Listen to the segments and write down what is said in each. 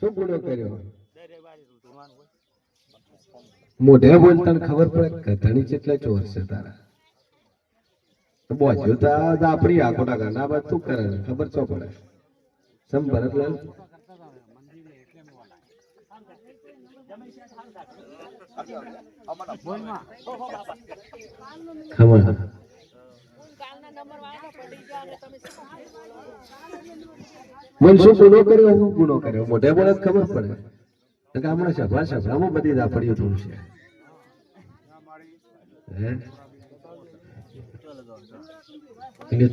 શું ગુનો કર્યો? મોઢે બોલતા ખબર પડે ઘણી કેટલા ચોર છે તારા. બોજ્યો તો આપડી આખોટા ગાના બાદ તું કરે ખબર છો પડે. સમ ભરતલાલ ખબર બોલ શું ગુનો કર્યો? હું ગુનો કર્યો મોઢે બોલે ખબર પડે. હમણાં સભરામાં બધી દાપડીઓ થયું છે.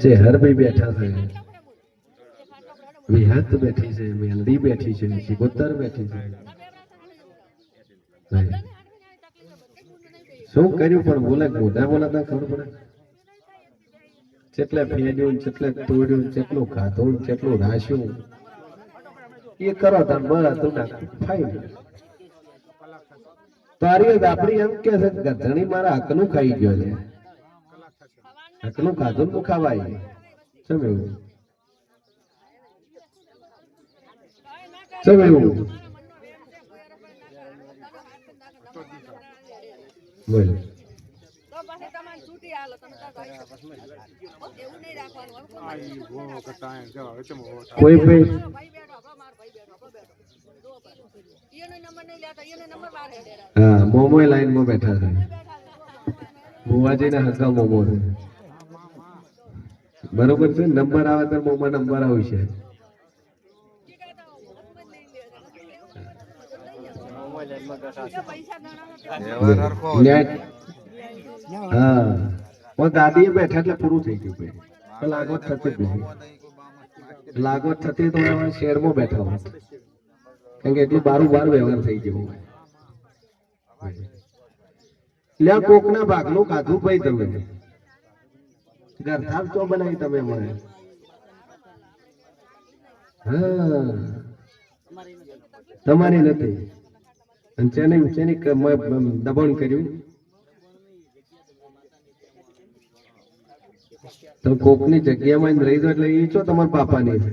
છે હરભાઈ બેઠા છે, વિહત બેઠી છે, મેલડી બેઠી છે, સિકોતર બેઠી છે. શું કર્યું પણ બોલે મોઢા બોલાતા ખબર પડે. કેટલે ફેર્યું, કેટલે તોડ્યું, કેટલું ખાધું, કેટલું રાશ્યું એ કરો તાર બધું ફાઈન. તારી આપડી એમ કે છે ગધણી મારા હકનું ખાઈ ગયો છે. હકનું ખાધું તો ખાવાય. શું એવું? શું એવું? બોલ કોઈ ભાઈ હા મોમો લાઈન માં બેઠા છે. બુવાજી ના હસા મોમો છે. બરોબર છે. નંબર આવે તો મોમો નંબર આવશે. હા ગાડી બેઠા એટલે પૂરું થઈ ગયું. લાગવત થતી જ નહીં. લાગવત થતી તો શહેરમાં બેઠા હોત કારણ કે એટલું બારું બાર વ્યવહાર થઈ ગયો. લ્યા કોક ના ભાગનું કાધું ભાઈ તમે ગરથાર ચો બનાવી તમે મને. હા તમારી નથી. દબાણ કર્યું તો કોક ની જગ્યામાં રહી દો એટલે એ છો તમારા પાપાની છે.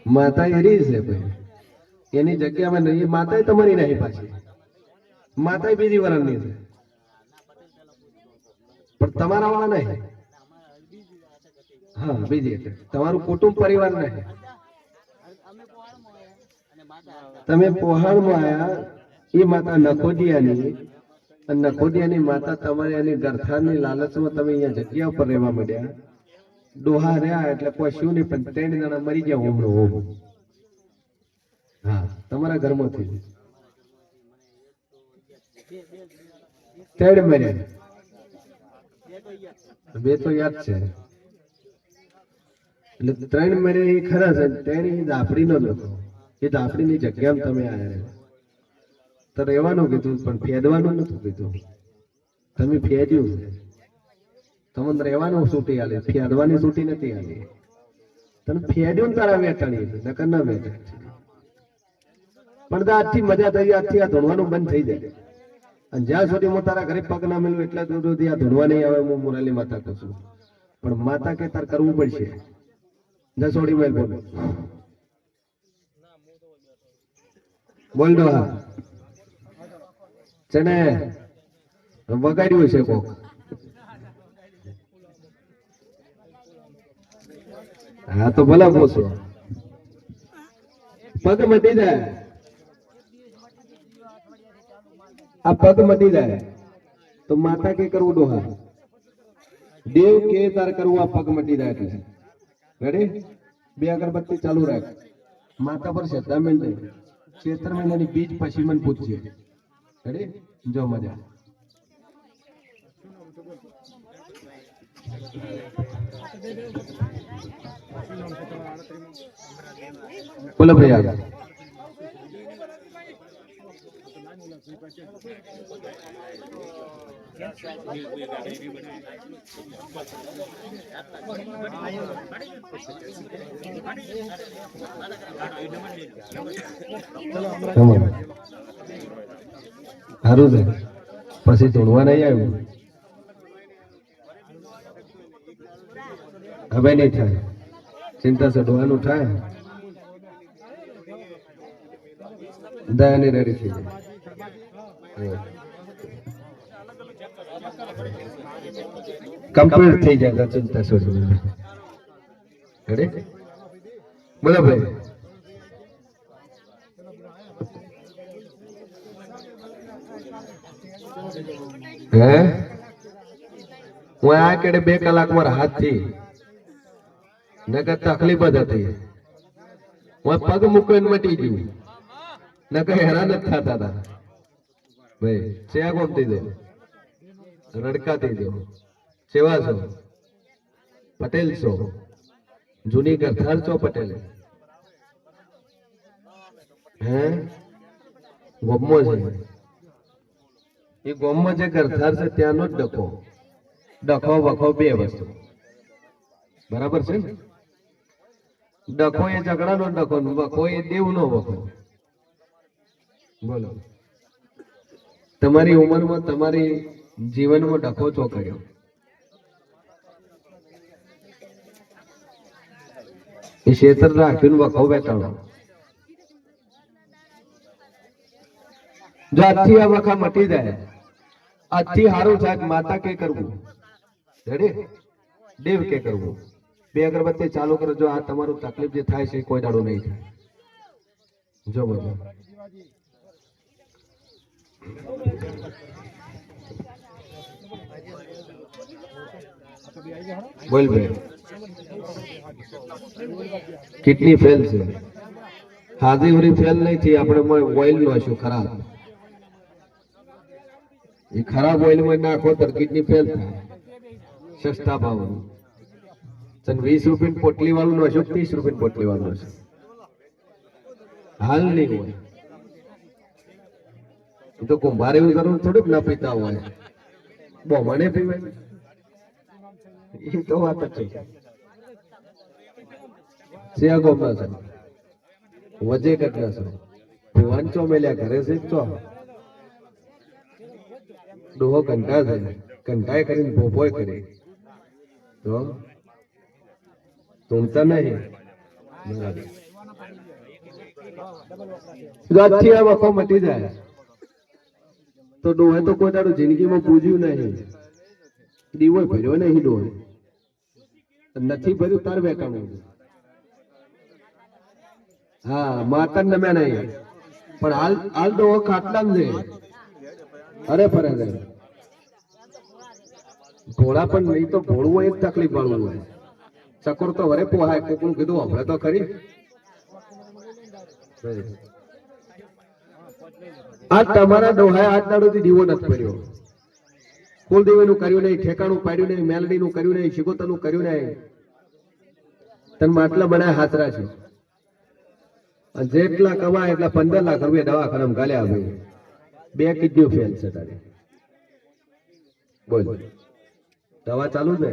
માતા એરી છે ભાઈ એની જગ્યામાં નહીં. માતા તમારી નહીં પાછી. માતા બીજી વરણની છે પણ તમારા વાળા નહીં. હા બીજી એટલે તમારું કુટુંબ પરિવાર નહીં. તમે પોહાણમાં આયા એ માતા નખોડિયાની અને નખોડિયાની માતા તમારે એની ગરથાની લાલચમાં તમે અહીંયા જગ્યા ઉપર રહેવા માંડ્યા. ડોહા રહ્યા એટલે પશુ નહીં પણ 3 જણા મરી ગયા હોમણો હોમ. હા તમારા ઘરમાંથી 3 મર્યા. 2 તો યાદ છે એટલે 3 મર્યા એ ખરા છે. 3 દાફડી નો લોકો એ દાફડીની જગ્યામાં તમે આવ્યા તો રહેવાનું કીધું પણ ફેદવાનું નતું કીધું. તમે ફેદ્યું છે. તમને રહેવાનું છૂટી આલે ફેદવાની છૂટી નથી આલી. તમે ફેદ્યું ને તારા વેટાણી નકર ના વેટાણ. પણ આજથી મજા થઈ. આજથી આ ધોણવાનું બંધ થઈ જાય. અને જ્યાં સુધી હું તારા ઘરે પગ ના મેળવું એટલા દૂર સુધી આ ધોણવા નહીં આવે. હું મોરાલી માતા કહું છું પણ માતા કે તાર કરવું પડશે. જસોડી મેલ બોલો બોલ દો. હા છે ને વગાડ્યું છે કોક. હા તો ભલા બોસો. પગ મટી જાય. આ પગ મટી જાય. તો માતા કે કરવું ડોહા દેવ કે તાર કરવું આ પગ મટી જાય એટલે રેડી બે અગરબત્તી ચાલુ રાખ માતા પર શ્રદ્ધા મેળવે ચેતર મહિનાની બીજ પછી મને પૂછજે રેડી જો મજા બોલો ભાઈ આગળ સારું છે પછી ધૂણવા નહીં આવ્યું હવે નહીં થાય ચિંતા સડવાનું થાય દયાની રેડી થઈ જાય કમ્પ્લીટ થઈ જાય ચિંતા છોડી રેડી બોલો ભાઈ હે હું આ કેડે 2 કલાક મારા હાથથી નકર તકલીફ જ હતી હું પગ મૂકીને મટી ગયું નકર હેરાન જ થતા હતા ભાઈ ચેયા ગોમતી દો રડકાતી દો સેવા છો પટેલ છો જૂની ગરથાર છો પટેલ હે ગોમો છે એ ગોમમાં જે ગરથાર છે ત્યાંનો જ ડખો વખો બે વસ્તુ બરાબર છે ને ડખો એ ઝઘડાનો ડખો વખો એ દેવનો વખો બોલો તમારી ઉંમરમાં તમારી જીવનમાં ડખો ચો કર્યો એ ક્ષેત્ર રાખ્યું વખો બેઠાણો જો આજથી આ વખા મટી જાય આજથી સારું થાય માતા કે કરવું રેડી દેવ કે કરવું 2 અગરબત્તી ચાલુ કરો જો આ તમારું તકલીફ જે થાય છે કોઈ દાડો નહીં થાય જો મજા બોલ ભાઈ કિડની ફેલ છે હાજી ઉરી ફેલ નહીં થી આપણે ઓઇલ નો શું ખરાબ એ ખરાબ ઓઇલ માં નાખો તો કિડની ફેલ થાય સસ્તા ભાવનું 20 રૂપિયા પોટલી વાળું નો હશે 30 રૂપિયા પોટલી વાળું હશે હાલ નહીં હોય તો કુંભાર એવું કરવું થોડુંક ના પીતા હોય બહુ મને પીવાય એ તો વાત જ છે સિયા ગોમના છે વજે કેટલા છે વાંચો મેલ્યા ઘરે છે તો ડોહો કંટા છે કંટાય કરીને ભોપોય કરી તો તુમતા નહીં આજથી આ વખો મટી જાય તો ડોહે તો કોઈ તારું જિંદગીમાં પૂજ્યું નહીં દીવો ભર્યો નહીં ડોહે નથી ભર્યું તાર વેકાણું હા માતા નમ્યા નહીં પણ હાલ ડોહો ખાટલા છે અરે ફરે ઘોડા પણ નહીં તો ઘોડવું એક તકલીફ વાળવું હોય ચકોર તો વરે પોહાય કોકનું કીધું હમણાં તો ખરી આ તમારા ડોહાએ આજ દાડોથી દીવો નથી પડ્યો કુલદેવીનું કર્યું નહીં ઠેકાણું પાડ્યું નહીં મેલડીનું કર્યું નહીં શિગોતરનું કર્યું નહીં તને માટલા બનાય હાથરા છે જેટલા કમાય એટલા 15 લાખ રૂપિયા દવાખાનામાં ગાલ્યા ભાઈ 2 કિડની ફેલ છે તારે બોલ દવા ચાલુ છે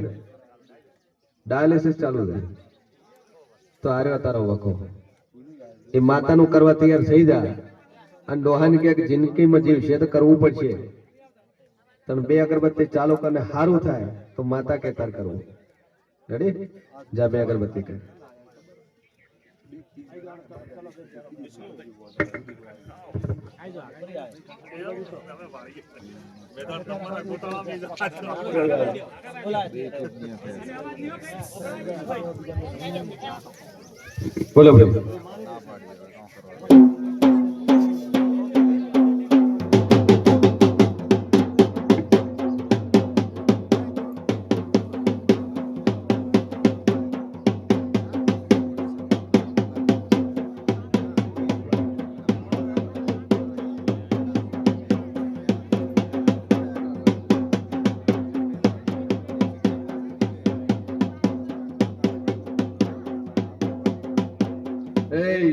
ડાયાલિસિસ ચાલુ છે તો આર્યો તારો વખો એ માતાનું કરવા તૈયાર થઈ જાય અને ડોહાની ક્યાંક જિંદગીમાં જીવશે તો કરવું પડશે તને 2 અગરબત્તી ચાલુ કરીને સારું થાય તો માતા કે તાર કરવું રેડી જા 2 અગરબત્તી કર બોલો ભાઈ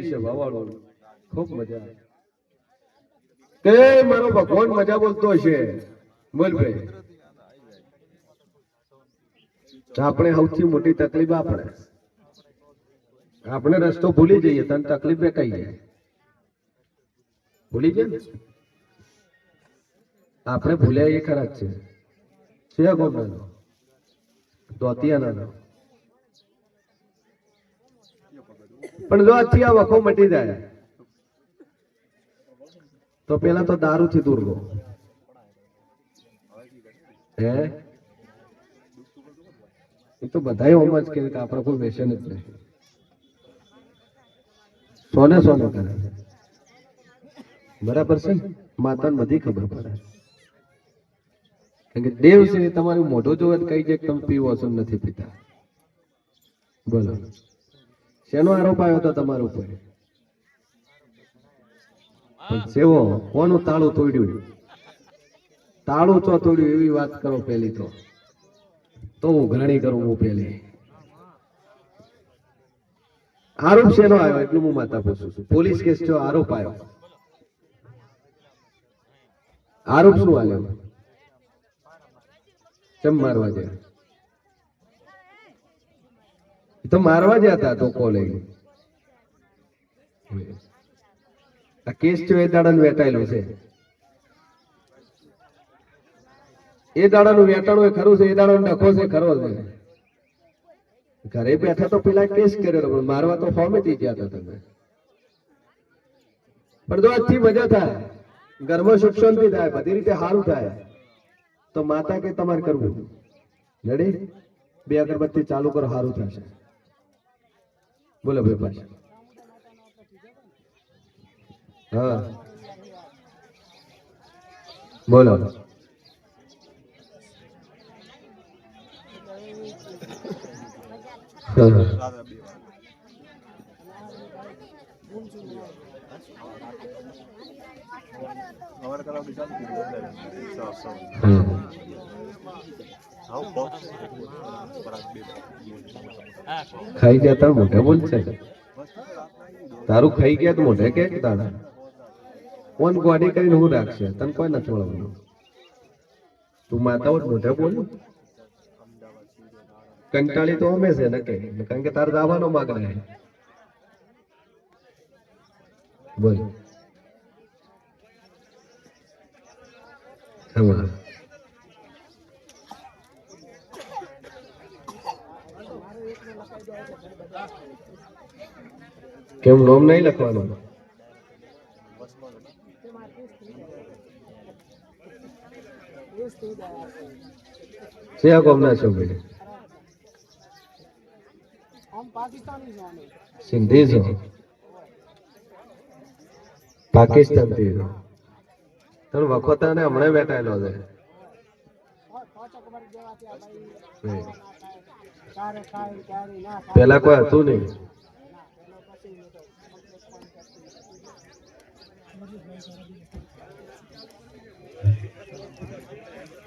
છે વાવાળો ખૂબ મજા કે મારો ભગવાન મજા બોલતો છે બોલ ભાઈ આપણે સૌથી મોટી તકલીફ આપણે રસ્તો ભૂલી જઈએ તને તકલીફ કઈ જાય ભૂલી જાય આપણે ભૂલ્યા એ ખરા જ છે ગોમનો દોતિયાનો પણ જો આજથી આ વખો મટી જાય તો પેલા તો દારૂ થી દૂર રહો હે એ તો બધા ઓમ જ કે આપણે કોઈ વ્યસન જ નહીં સોને સોને કરે બરાબર છે માતાને બધી ખબર પડે કારણ કે દેવ છે તમારું મોઢું જોવે કઈ જાય તમે પીવો છો નથી પીતા બોલો શેનો આરોપ આવ્યો હતો તમારા ઉપર સેવો કોનું તાળું તોડ્યું ચો તોડ્યું એવી વાત કરો પેલી તો હું ઘણી કરું હું પેલી આરોપ શેનો આવ્યો એટલું હું માતા પૂછું છું પોલીસ કેસ જો આરોપ આવ્યો આરોપ શું આવ્યો કેમ મારવા ગયા તો મારવા જ હતા તો કોલેજ આ કેસ જો એ દાડાનું વેટાયેલું છે એ દાડાનું વેટાણું એ ખરું છે એ દાડાનો ડખો છે ખરો છે ઘરે બેઠા તો પેલા કેસ કર્યો પણ મારવા તો ફોર્મેથી ગયા હતા તમે પણ જો આજથી મજા થાય ઘરમાં સુખ શાંતિ થાય બધી રીતે સારું થાય તો માતા કે તમારે કરવું રેડી 2 અગરબત્તી ચાલુ કરો સારું થશે બોલો ભાઈ પાછા હા બોલો ખાઈ ગયા તાર મોઢે બોલ છે તારું ખાઈ ગયા તો મોઢે કે તારા કોણ ગોડી કરીને હું રાખશે તને કોઈ નથી મળવાનું તું માતા મોઢે બોલ કંટાળી તો અમે છે ને કારણ કે તારે દાવાનો માગણા બોલ કેમ નામ નહીં લખવાનું છે આ કોમના છો ભાઈ સિંધી છો પાકિસ્તાન થી તને વખોતા ને હમણાં બેઠાયેલો છે પેલા કોઈ હતું નહીં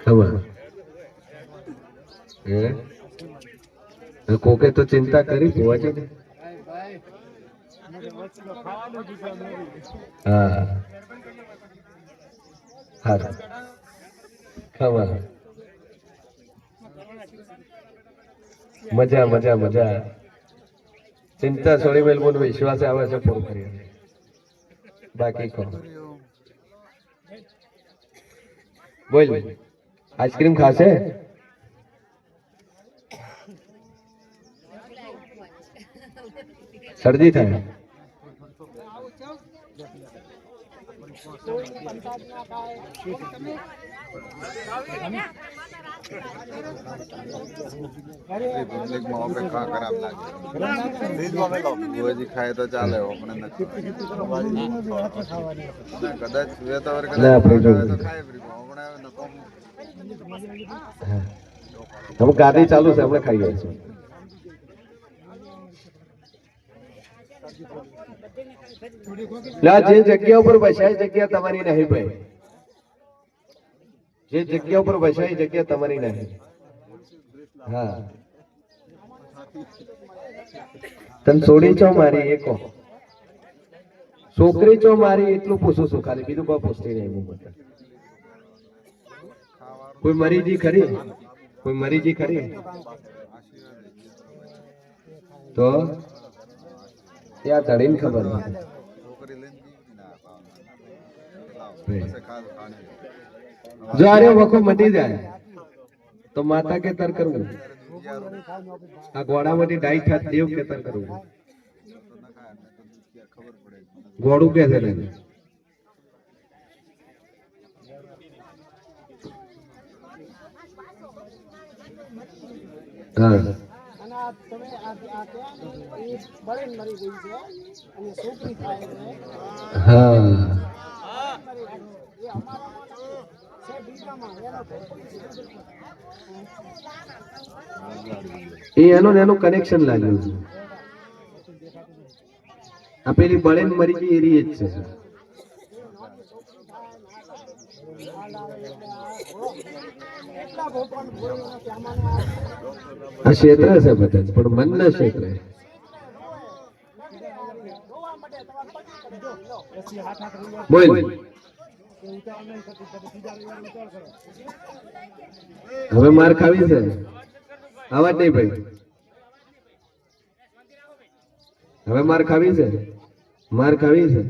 ખબર કોકે તો ચિંતા કરી પહોંચે હા હા ખબર મજા મજા મજા ચિંતા છોડી મેલ બોલ વિશ્વાસ આવે છે પૂરું કરી બાકી કહો બોલ આઈસ્ક્રીમ ખાશે શરદી થાય ખાય તો ચાલે કદાચ ગાડી ચાલુ છે આપણે ખાઈ જાય છે જે જગ્યા ઉપર બસાય જગ્યા તમારી નહીં ભાઈ જે જગ્યા ઉપર બસાય જગ્યા તમારી નહીં હા તને છોડી છો મારી એ કહો છોકરી ચો મારી એટલું પૂછું છું ખાલી, બીજું કોઈ પૂછતી નહીં હું બધા. કોઈ મરીજી ખરી? કોઈ મરીજી ખરી? તો ત્યાં ધડીને ખબર નથી. છોકરી લઈને જીવતી ના પાવના. ભાઈ. ખાધું ખાને. જો આરે વખો મટી જાય તો માતા કે તર કરવું, આ ગોળામાંથી ડાઈ થાત દેવ કે તર કરવું. ગોળું કે છે ને હા હા એનું એનું કનેક્શન લાગ્યું છે. આ પેલી બળેન મરી ગઈ એરી જ છે. આ ક્ષેત્ર છે બધા જ, પણ મનના ક્ષેત્ર. બોલ હવે માર ખાવી છે, આવાજ નહીં ભાઈ. હવે માર ખાવી છે, માર ખાવી છે.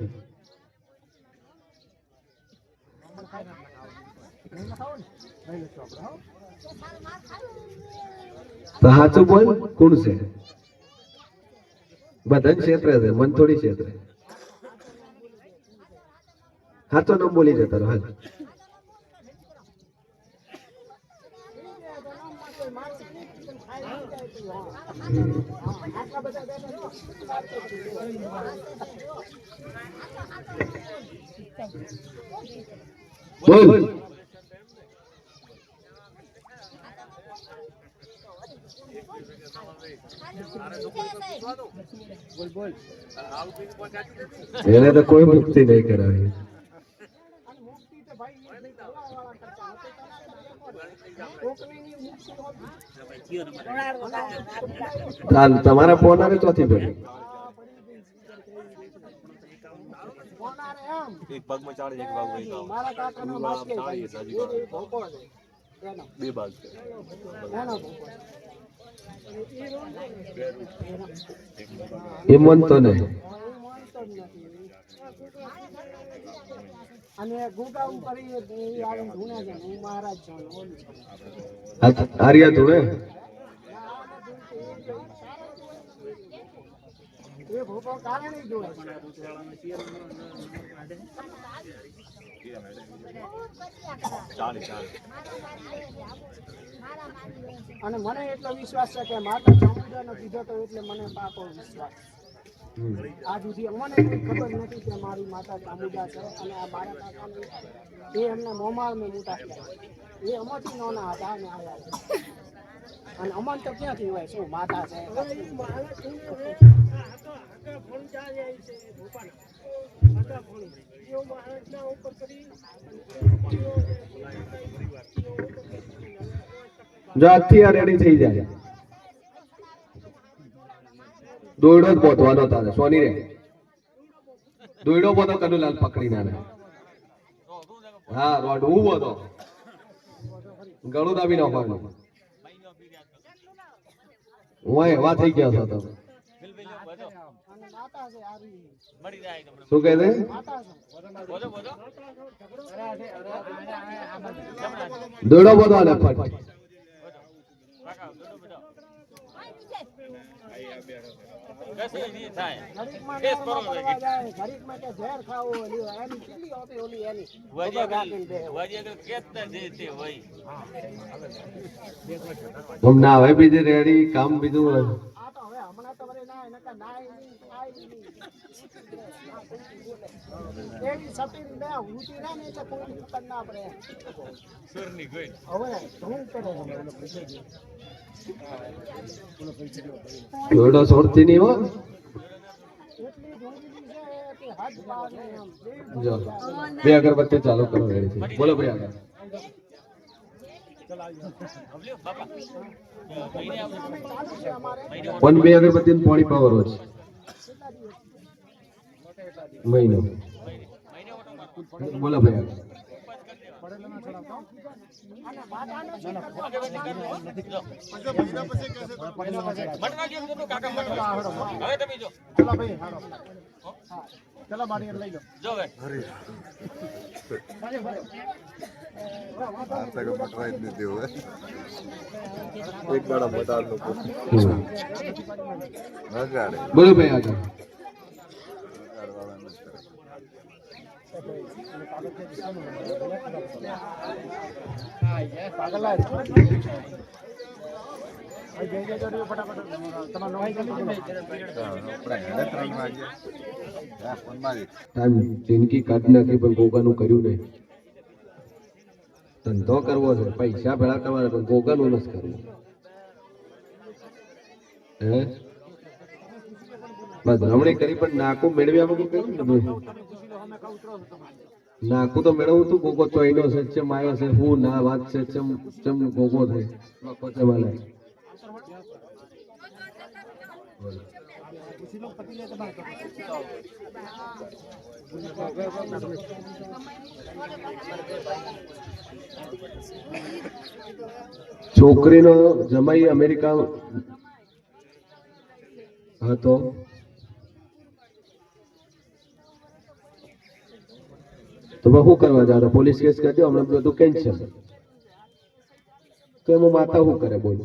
તો સાચું બોલ, કોણ છે? બધા ક્ષેત્ર છે, મન થોડી ક્ષેત્ર. સાચો ન બોલી જતો રહો. બોલ એને તો કોઈ મુક્તિ નહીં કરાવી. તમારા ફોન આવે ચોથી ભરી એક ભાગમાં 40 એક ભાગ વહી જાવ મારા કાકાનો માસ્કે 40 ભોકો છે બે ભાગ છે એ મન તો નહીં. અને ગુગા ઉપર એ આવે ધૂણે છે હું મહારાજ છું આર્યા ધૂણે એ ભોપો કારણે જોવે અને મને એટલો વિશ્વાસ છે કે માતા ચામુંડાનો કીધો તો એટલે મને પાકો વિશ્વાસ. આ સુધી અમને કોઈ ખબર નથી કે મારી માતા ચામુંડા છે અને આ મારા કાકાને એ એમને મોમાળ મેં મોટા થયા એ અમાથી નાના હતા અને આવ્યા છે અને અમન તો ક્યાંથી હોય શું માતા છે. જો આજથી આ રેડી થઈ જાય દોયડો જ બોધવાનો તારે સોની રે દોયડો બોધો કનુલાલ પકડી ના રે. હા રોડ હું બોધો ગળું દાબી નાખવાનું. હું એવા થઈ ગયો છો તમે શું કહે છે? દોડો બોધો ને ફટ ના હવે બીજે રેડી કામ બીજું દોડો છોડતી નહીં હો. જો બે અગરબત્તી ચાલુ કરો રેડી છે. બોલો ભાઈ આગળ પણ બે અગરબત્તી પાણી પાવર છે. મહિનો. બોલો ભાઈ આગળ. અને માતાનો શું કરવો? આ તો મટવાઈ જ નથી હવે. એક દાડા મોટા લોકો વગાડે બોલો ભાઈ આગળ. વગાડવાળા નથી કરે. આપણે હેડે 3 વાગે હા ફોન મારી આમ જિંદગી કાઢી નાખી પણ ગોગાનું કર્યું નહીં. ધંધો કરવો છે, પૈસા ભેળા કરવાના, પણ ગોગાનું નથી કરવું. હે બસ રમણી કરી પણ નાકું મેળવ્યા વગર કર્યું ને ભાઈ. નાકું તો મેળવવું તું. ગોગો ચોઈનો છે, ચમ આવ્યો છે, હું ના વાત છે, ચમ ચમ ગોગો થઈ લોકો ચમાલે. છોકરીનો જમાઈ અમેરિકા હતો. તો શું કરવા જાવ? પોલીસ કેસ કરી દો, હમણાં બધું કેન્સલ. તો એમાં માતા શું કરે બોલ?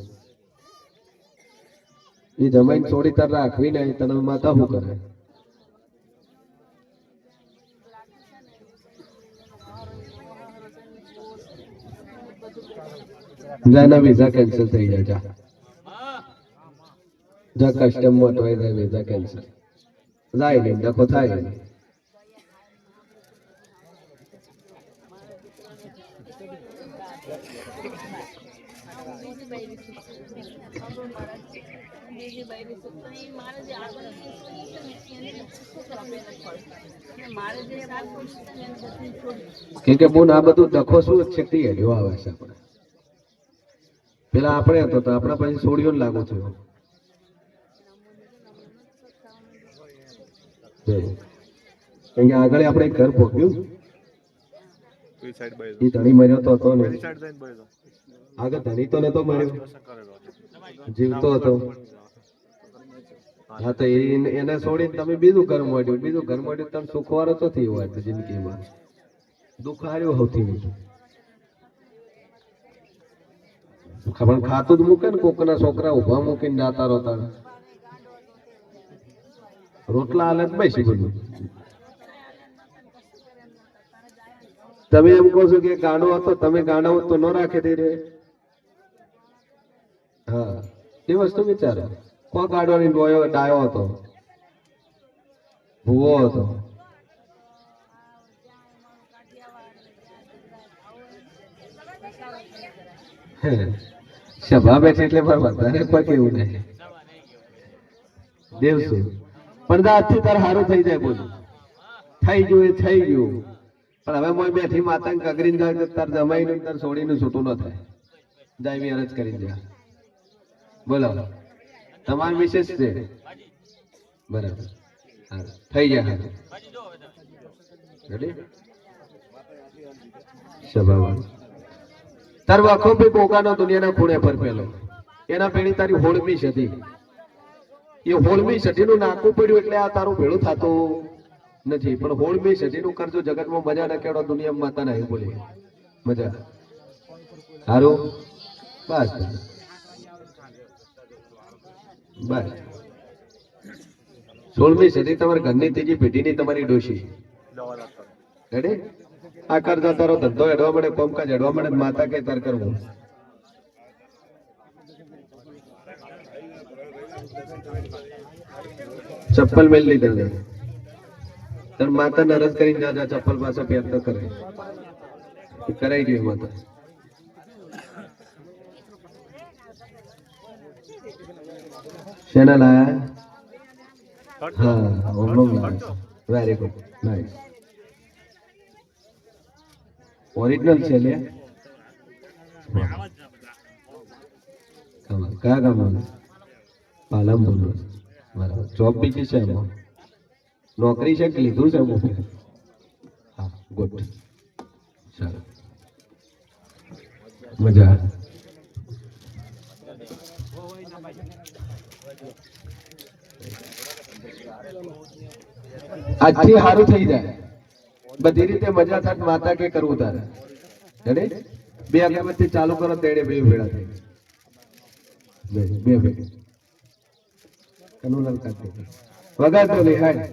એ જમાઈને છોડી તાર રાખવી નહીં, તને માતા શું કરે? જાના વિઝા કેન્સલ થઈ જાય. જા કસ્ટમ મોટવાઈ જાય, વિઝા કેન્સલ જાય નહીં, ડખો થાય નહીં. કેમ કે બોન આ બધું ડખો શું છે તે હેડ્યો આવે છે. આપણે પેલા આપણે હતો તો આપણા પછી છોડીઓ લાગુ થયો. કેમ કે આગળ આપણે એક ઘર ભોગ્યું. એ ધણી મર્યો તો હતો ને આગળ ધણી તો નતો મર્યો, જીવતો હતો. હા તો એને છોડીને તમે બીજું ઘર મળ્યું, બીજું ઘર મળ્યું, તમે સુખવારો તો થયો હોય તો જિંદગીમાં દુઃખ હાર્યું સૌથી મોટું. પણ ખાતું જ મૂકે ને કોકના છોકરા ઉભા મૂકીને જાતા રોતા રોટલા હાલત બેસી બધું. તમે એમ કહો છો કે ગાંડો હતો, તમે ગાંડા હોત તો ન રાખે દે રે. હા એ વસ્તુ વિચારો. કોણ ગાડવાની ડાયો હતો, ભૂવો હતો. સભા બેઠી એટલે પણ વધારે કોઈ કેવું નહીં. દેવશું પણ આજથી તાર સારું થઈ જાય. બોલું થઈ ગયું એ થઈ ગયું. પણ હવે મોય બેઠી માતા કગરીને જાય તાર જમાઈનું તાર છોડીનું છૂટું ન થાય. જાય એવી અરજ કરી દે. બોલો તમારું વિશેષ છે બરાબર. હા થઈ જાય. રેડી સભા તાર વાખો બી કોકાનો દુનિયાના ખૂણે પર પેલો એના પેણી તારી 16મી સદી. એ 16મી સદીનું નાકું પડ્યું એટલે આ તારું ભેળું થતું નથી. પણ 16મી સદીનું કરજો જગતમાં મજા ના કેળો, દુનિયામાં માતા નહીં બોલી મજા. સારું બસ બસ. 16મી સદી તમારી ઘરની ત્રીજી પેઢીની તમારી ડોશી. રેડી આ કરતા તારો ધંધો હેડવા મળે, કોમકાજ હેડવા મળે, માતા કે તાર કરવું. ચપ્પલ મેલ લીધા ને તાર માતા નરજ કરીને જા ચપ્પલ પાછો પેર ન કરે. કરાઈ ગયું માતા. શેના લાયા? હા ઓમ વેરી ગુડ નાઈસ. ઓરિજિનલ છે લે. કયા ગામમાં? પાલનપુર. બરાબર. જોબ બીજી છે એમાં નોકરી છે કે લીધું છે અમુક? હા, ગુડ, સારું, મજા. આજથી સારું થઈ જાય, બધી રીતે મજા થાય. માતા કે કરવું તારે જડે બે અગરબત્તી ચાલુ કરો તેડે બે ભેળા થઈ બે બે કનુલાલ કાઢી વગાડતો નહીં હાય.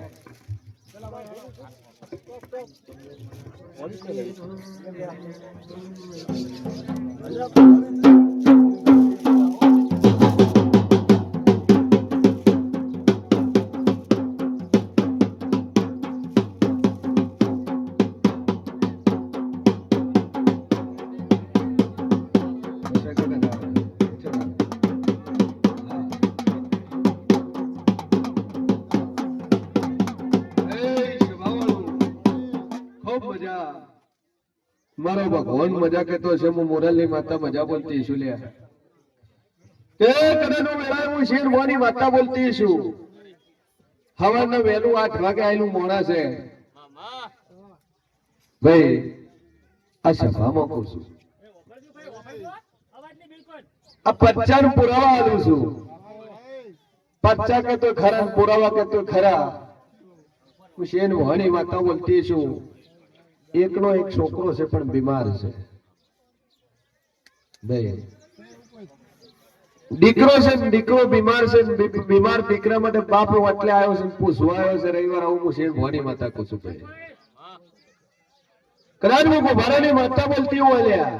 મારો ભગવાન મજા કેતો છે. હું મોરલની માતા મજા બોલતી છું લ્યા. કે કદાનું વેળા હું શેર મોની માતા બોલતી છું. હવારના વહેલું 8 વાગે આયેલું મોણા છે ભાઈ. આ સભામાં કહું છું, આ પચ્ચા નું પુરાવા આલું છું. પચ્ચા કે તો ખરા, પુરાવા કે તો ખરા. હું શેર મોની માતા બોલતી છું. એકનો એક છોકરો છે પણ બીમાર છે ભાઈ. દીકરો છે, દીકરો બીમાર છે. બીમાર દીકરા માટે બાપ એટલે આવ્યો છે, પૂછવા આવ્યો છે. રવિવાર આવું હું શેર ભવાની માતા કહું છું ભાઈ. કદાચ હું ભરાની માતા બોલતી હું અલ્યા.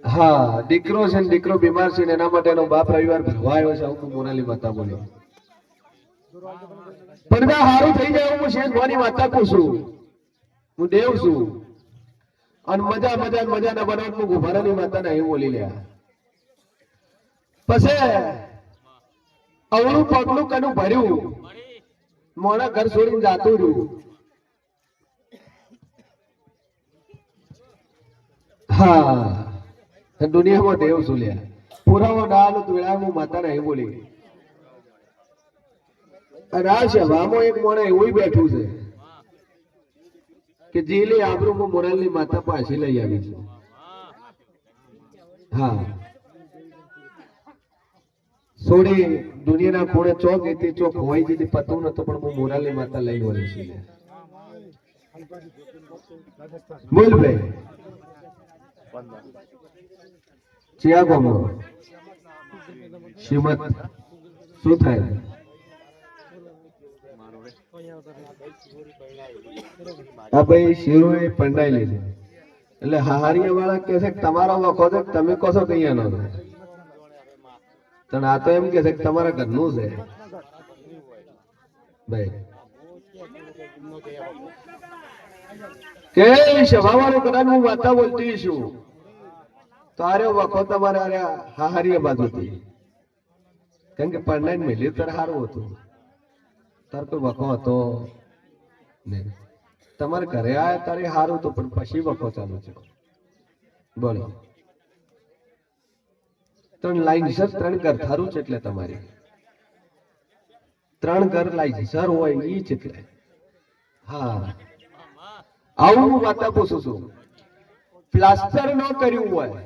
હા, દીકરો છે ને દીકરો બીમાર છે ને એના માટે એનો બાપ રવિવાર ભરવા આવ્યો છે. આવું મોનાલી માતા બોલ્યો. પડદા હારું થઈ જાય હું શેર ભવાની માતા કહું છું. હું દેવ છું અને મજા મજા મજા ના બનાવ હું ભરાની માતા ને અહીં બોલી લ્યા. પછી અવળું પગલું કનું ભર્યું, મોડા ઘર છોડીને જાતું રહ્યું. હા, દુનિયામાં દેવ છું લ્યા. પુરાવો ડાલ વેળા હું માતા ને અહીં બોલી. સભામાં એક મોણે એવું બેઠું છે કે જીલી આબરૂ હું મોરાલની માતા પાછી લઈ આવી છું. હા, સોડી દુનિયાના ખૂણે ચોક હતી, ચોક હોય જેથી પતું નતો પણ હું મોરાલની માતા લઈ વળી છું. બોલ ભાઈ, ચિયા ગમો શ્રીમત શું થાય? આ ભાઈ શીરો એ પંડાઈ લીધું એટલે હાહારિયા વાળા કે છે તમારો વખો છે, તમે કહો છો કઈ નો પણ આ તો એમ કે છે કે તમારા ઘરનું છે ભાઈ. કે સભાવાળો કદાચ હું વાતા બોલતી છું તો આરે વખો તમારે હાહારિયા બાજુથી, કેમ કે પંડાઈ મેલ્યું ત્યારે સારું હતું. તાર કોઈ વખો હતો નહીં. તમારે ઘરે આયા તારે સારું હતું પણ પછી વખો ચાલુ છે. બોલો, 3 લાઈનસર 3 ઘર થારું છે એટલે તમારી 3 ઘર લાઈનસર હોય ઈ જ એટલે. હા, આવું હું વાતા પૂછું છું. પ્લાસ્ટર ન કર્યું હોય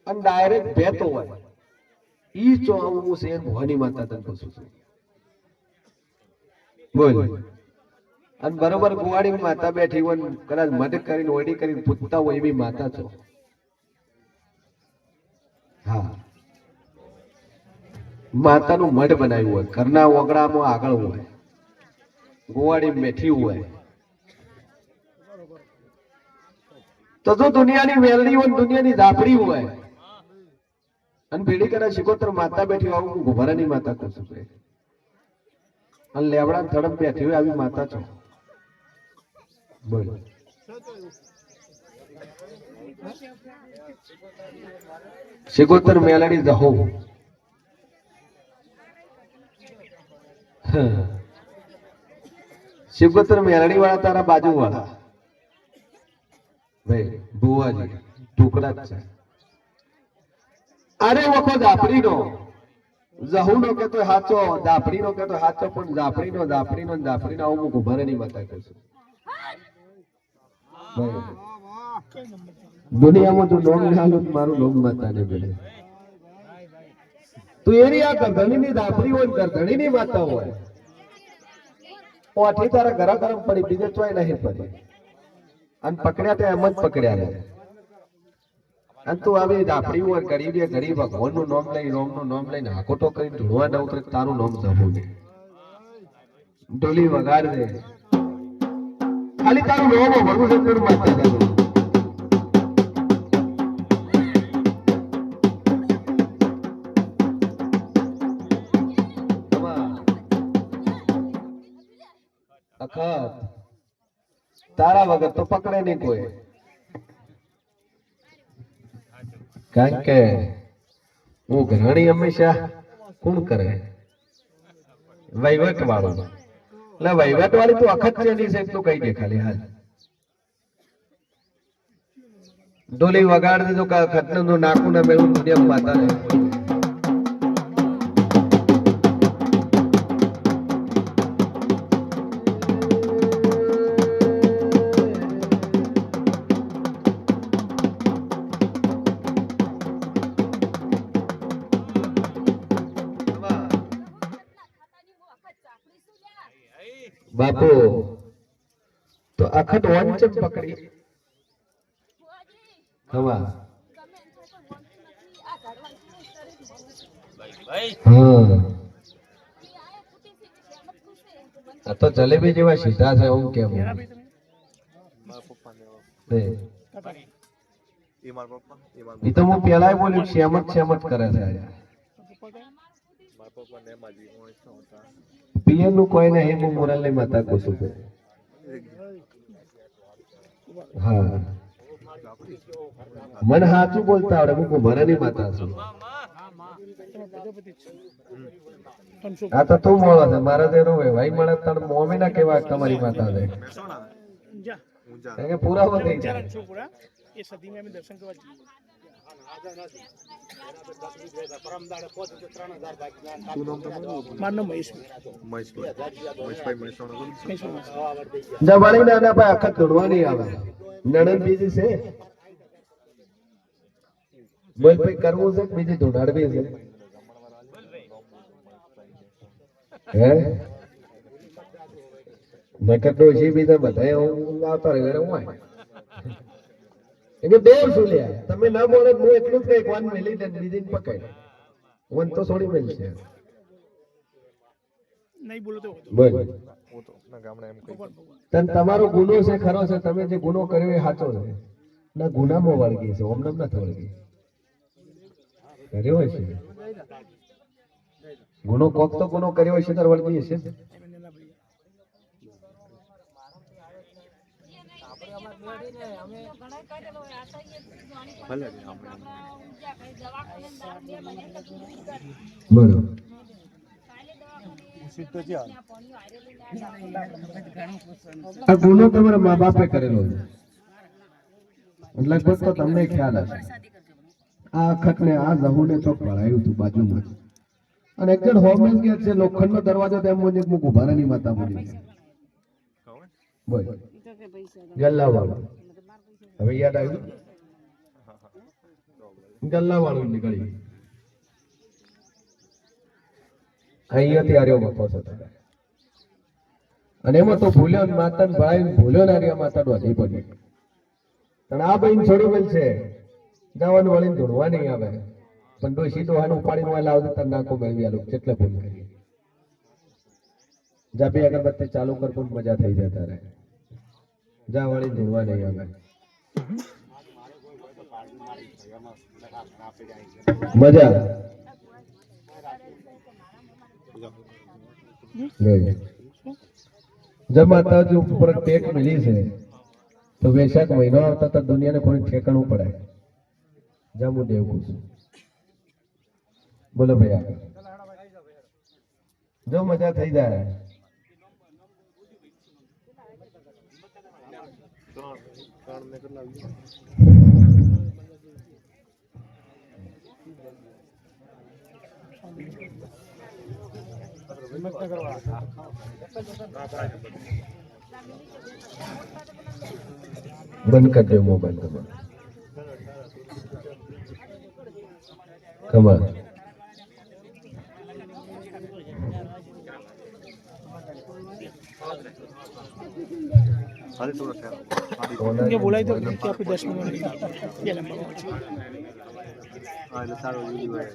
અને ડાયરેક્ટ ભેતો હોય ઈ ચો આવું હું શેર ભવાની માતા તને પૂછું છું. બોલ, અને બરોબર ગુવાડી માતા બેઠી હોય, કદાચ મદદ કરીને ઓડી કરીને પૂછતા હોય એવી માતા છો. હા, માતાનું મઢ બનાવ્યું હોય, ઘરના ઓગળામાં આગળ હોય, ગુવાડી બેઠી હોય તો જો દુનિયાની વેલડી હોય, દુનિયાની ઝાપડી હોય અને ભેડી કરે શિકોતર માતા બેઠી હોય, હું ગુભારાની માતા કહું છું. અને લેવડા ધડમ બેઠી હોય આવી માતા છો. બોલો, શિકોતર મેલડી જહો. શિકોતર મેલડી વાળા તારા બાજુ વાળા ભાઈ બુવાજી ટુકડા જ છે. અરે વખત આપડી નો જહુનો કેતો હાચો, જાફરીનો કેતો હાચો, પણ જાફરીનો અમુક ઉભારેની માતા કહું છું. બરાબર. દુનિયામાં તું નોમ નાલું મારું નોમ માતા ને મળે. તું એની આ ગરધણીની જાફરી હોય, ગરધણીની માતા હોય, ઓઠી તારા ઘરા ગરમ પડી, બીજે ચોય નહીં પડી. અને પકડ્યા તે એમ જ પકડ્યા રહે. અને તું આવી જાફરી હોય, ગરીબ ભગવાનનું નામ લઈ, રોમનું નામ લઈને હાકોટો કરીને ધૂળવા ના ઉતરે, તારું નામ જવું નહીં. ઢોલી વગાડ દે, ખાલી તારું નામ ભરવું છે, તારું માતા તારું. અખત તારા વગર તો પકડે નહીં કોઈ. કારણ કે હું ઘરણી હંમેશા કોણ કરે? વહીવટ વાળો. એટલે વહીવટ વાળી તું અખત છે નહીં છે એટલું કહી દે ખાલી. હાલ ડોલી વગાડ દીધું કે અખત નું નાકું ના મેળવું દુનિયા માતા ને. બાપુ તો અખત વાંચમ પકડી હવા. હા તો જલેબી જેવા સીધા છે હું કેમ? એ તો હું પેલા બોલ્યું શ્યામ જ કરે છે. પિયર નું કોઈ નહીં, હું મોરલ ની માતા કહું છું. હા મને સાચું બોલતા આવડે, હું કુંભારાની માતા છું. આ તો તું મળે છે, મારા જેનો ભાઈ મળે તને મોમે ના કેવા તમારી માતા છે. પુરાવો થઈ જાય. જવાળી નાના ભાઈ આખા તોડવાની આવે. નણંદ બીજી છે, બોલ ભાઈ કરવું છે બીજી ધોડાડવી છે. હે નકર ડોશી બીજા બધા આવતા રહે હોય. દેવ શું લ્યા તમે ના બોલે, હું એટલું જ કઈ વન મેલી દે, બીજી પકડ વન તો છોડી મેલ છે. બોલ તમારો ગુનો છે ખરો છે, તમે જે ગુનો કર્યો એ સાચો છે ના, ગુનામાં વળગી છે, ઓમ નામ નથી વળગી. કર્યો હોય છે ગુનો, કોક તો ગુનો કર્યો હોય છે ત્યારે વળગી છે. બરોબર. આ ગુનો તમારા મા બાપે કરેલો છે, લગભગ તો તમને ખ્યાલ હશે. આ અખત ને આ જહુ ને ચોક ભરાયું હતું બાજુમાં, અને એક જણ હોમેજ ગેટ છે, લોખંડ નો દરવાજો તેમ મુજબ હું કુંભારાની માતા બોલી. બોલ ગલ્લા વાળો, હવે યાદ આવ્યું? ગલ્લા વાળું નીકળી અહીંયાથી આર્યો બકો છો તમે. અને એમાં તો ભૂલ્યો માતા ને ભાઈ ભૂલ્યો ના રહ્યા, માતા ડોધી પડી. અને આ બહેન છોડી મેલ છે, જવાનું વળીને ધોળવા નહીં આવે, પણ ડોશી ડોહાને ઉપાડીને વાલા આવતા તાર નાકો મેળવી આલું. કેટલે ભૂલ કરી. જા બે અગરબત્તી ચાલુ કર, પણ મજા થઈ જાય તારે. જા વળીને ધોળવા નહીં આવે. મજા જમાતા જો ઉપર ટેક મિલી છે તો વૈશાખ મહિનો આવતા તો દુનિયાને કોઈ ઠેકાણું પડે. જામુ દેવ છું. બોલો ભાઈ આગળ જો મજા થઈ જાય. બંધ કરી દો મોબાઈલ તમારો. કમાલ. ખાલી થોડો શેર उनके बोला ही तो कि आपको 10 मिनट ये लंबा है હા એટલે સારો વિડીયો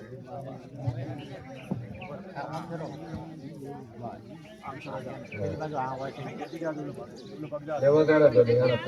લેવા ગાડા જો નહીં હાલો.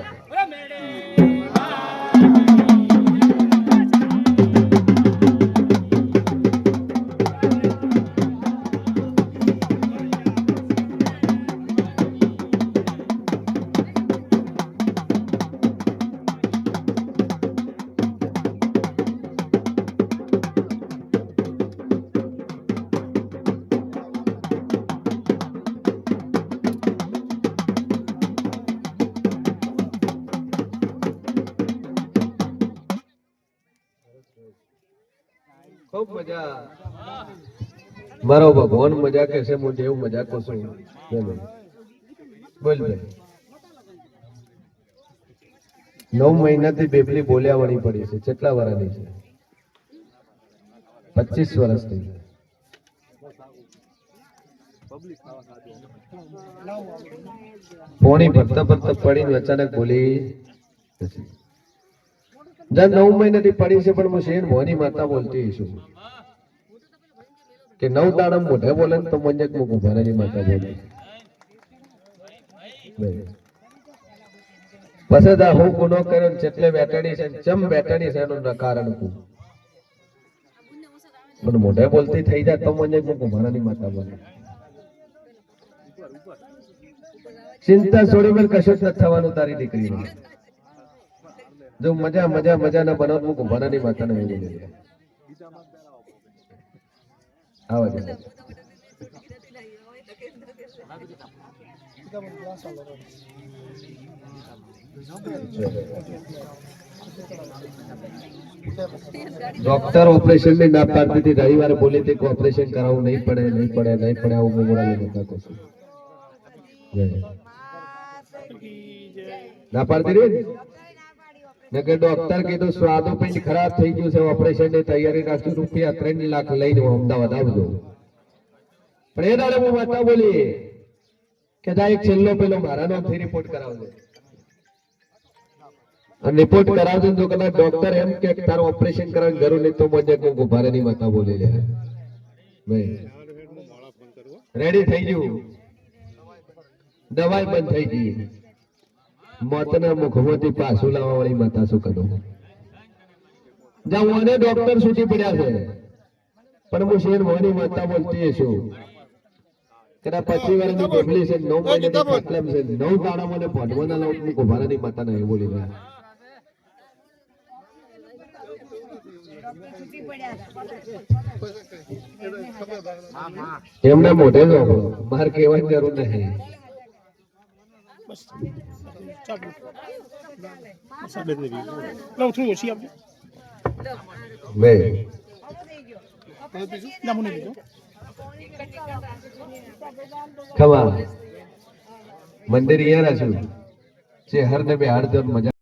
ખૂબ મજા. મારો ભગવાન મજા કે છે હું દેવ મજા કો છું. બોલ ભાઈ. 9 મહિનાથી બેબલી બોલ્યા વળી પડી છે. કેટલા વર્ષની છે? 25 વર્ષની. પોણી ભરતા ભરતા પડીને અચાનક બોલી નથી. જ્યાં 9 મહિનાથી પડી છે પણ હું શેર મોની માતા બોલતી છું કે 9 દાડા મોઢે બોલે ને તો મંજક મૂકું ભરાની માતા બોલે. પછી દા હું ગુનો કર્યો ને જેટલે બેટાડી છે ચમ બેટાડી છે એનું કારણ કહું પણ મોઢે બોલતી થઈ જાય તો મંજક મૂકું ભરાની માતા બોલે. ચિંતા છોડી મેં કશું જ નથી થવાનું તારી દીકરી. જો મજા મજા મજા ના બનાવ હું કુંભારાની માતાને એવું બોલી આવા જ. ડોક્ટર ઓપરેશન ની ના પાડતી હતી. રવિવારે બોલી હતી કે ઓપરેશન કરાવવું નહીં પડે નહીં પડે નહીં પડે આવું બોલાવી નતા કહું છું. ના પાડતી રહી ને કે ડોક્ટર કીધું સ્વાદુપિંડ ખરાબ થઈ ગયું છે ઓપરેશન ની તૈયારી રાખજો રૂપિયા 3 લાખ લઈને અમદાવાદ આવજો. પણ એ દાડે હું માતા બોલી કે જા એક છેલ્લો પેલો મારા નામથી રિપોર્ટ કરાવજો. અને રિપોર્ટ કરાવજો તો કદાચ ડોક્ટર એમ કે તારું ઓપરેશન કરવાની જરૂર નહીં તો મને હું ગુભારાની માતા બોલી લે ભાઈ રેડી થઈ ગયું. દવાઈ બંધ થઈ ગઈ. મોતના મુખમાંથી પાછું લાવવા વાળી માતા શું કરું? જ્યાં મને ડોક્ટર છૂટી પડ્યા છે પણ હું શેર મોની માતા બોલતી છું કે 25 વર્ષની બેબલી છે 9 મહિનાની પ્રોબ્લેમ છે 9 દાડા મને ભણવાના લાવું હું ગુભારાની માતા નહીં બોલી રહ્યા. એમને મોઢે જો બહાર કહેવાની જરૂર નહીં. लो थ्रू ओसी आप બે नमूने दीजिए ખમા મંદિર અહીંયા છું છે હર ને બે હાડ મજા